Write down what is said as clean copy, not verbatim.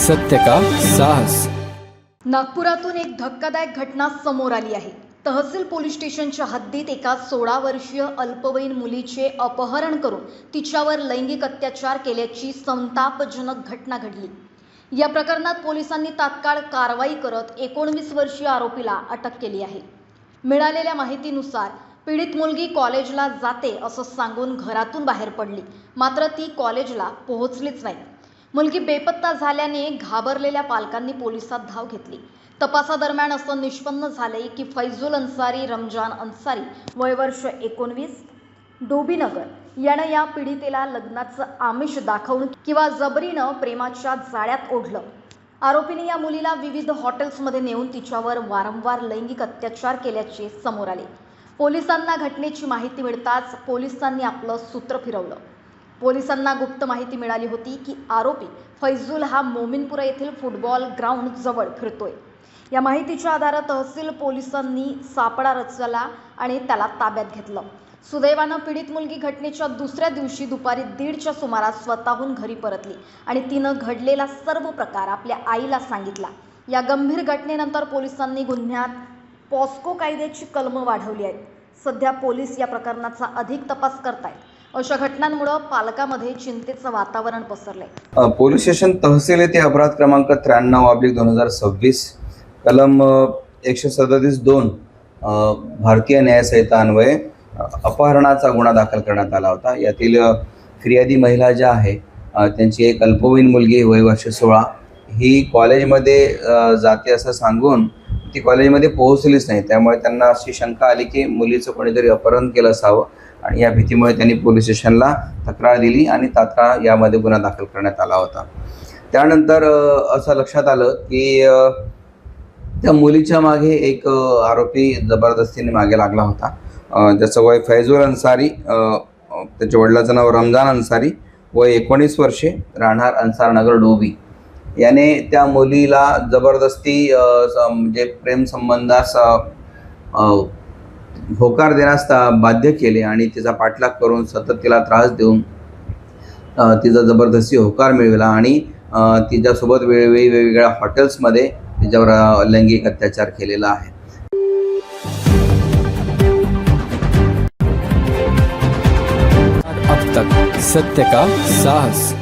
सत्य का साहस। नागपुरातून एक धक्कादायक घटना समोर आली आहे। तहसील पोलीस स्टेशनच्या हद्दीत एका 16 वर्षीय अल्पवयीन मुलीचे अपहरण करून तिच्यावर लैंगिक अत्याचार केल्याची संतापजनक घटना घडली। या प्रकरणात पोलिसांनी तात्काळ कारवाई करत 19 वर्षीय आरोपीला अटक केली आहे। मिळालेल्या माहितीनुसार पीडित मुलगी कॉलेजला जाते असं सांगून घरातून बाहेर पडली, मात्र ती कॉलेजला पोहोचलीच नाही। मुलगी बेपत्ता झाल्याने घाबरलेल्या पालकांनी पोलिसात धाव घेतली। तपासादरम्यान असं निष्पन्न झाले की फैजुल अन्सारी रमजान अन्सारी वय वर्ष 19 डोबीनगर यानं या पीडितेला लग्नाचं आमिष दाखवून किंवा जबरीनं प्रेमाच्या जाळ्यात ओढलं। आरोपीने या मुलीला विविध हॉटेल्समध्ये नेऊन तिच्यावर वारंवार लैंगिक अत्याचार केल्याचे समोर आले। पोलिसांना घटनेची माहिती मिळताच पोलिसांनी आपलं सूत्र फिरवलं। पोलिसांना गुप्त माहिती मिळाली होती की आरोपी फैजुल हा मोमिनपुरा येथील फुटबॉल ग्राउंड जवळ फिरतोय। या माहितीच्या आधारे तहसील पोलिसांनी सापळा रचला आणि त्याला ताब्यात घेतलं। सुदैवानं पीडित मुलगी घटनेच्या दुसऱ्या दिवशी दुपारी 1:30च्या सुमारास स्वतःहून घरी परतली आणि तिनं घडलेला सर्व प्रकार आपल्या आईला सांगितला। या गंभीर घटनेनंतर पोलिसांनी गुन्ह्यात पॉस्को कायद्याची कलमं वाढवली आहेत। सध्या पोलीस या प्रकरणाचा अधिक तपास करतायत। अशा घटनांमुळे पालकांमध्ये चिंतेचं वातावरण पसरलंय। पोलीस स्टेशन तहसील येथे अपराध क्रमांक 93/2026 कलम 137(2) भारतीय न्याय संहिता अन्वये अपहरणाचा गुन्हा दाखल करण्यात आला होता। यातील फिर्यादी महिला ज्या आहे त्यांची एक अल्पवयीन मुलगी वय वर्ष 16 ही कॉलेजमध्ये जाते असं सांगून ती कॉलेजमध्ये पोहोचलीच नाही। त्यामुळे त्यांना अशी शंका आली की मुलीचं कोणीतरी अपहरण केलं असावं आणि या भीतीमुळे त्यांनी पोलीस स्टेशनला तक्रार दिली आणि तात्काळ यामध्ये गुन्हा दाखल करण्यात आला होता। त्यानंतर असं लक्षात आलं की त्या मुलीच्या मागे एक आरोपी जबरदस्तीने मागे लागला होता, ज्याचं वय फैजुल अन्सारी, त्याच्या वडिलाचं नाव रमजान अन्सारी, वय 19 वर्षे, राहणार अन्सारनगर डोबी, याने त्या मुलीला जबरदस्ती म्हणजे प्रेम संबंधास होकार देण्यास बाध्य केले आणि तिचा पाठलाग करून सतत तिला त्रास देऊन तिचा जबरदस्ती होकार मिळवला आणि तिच्यासोबत वेळोवेळी वेगवेगळ्या हॉटेल्समध्ये तिच्यावर लैंगिक अत्याचार केलेला आहे। अब तक सत्य का साहस।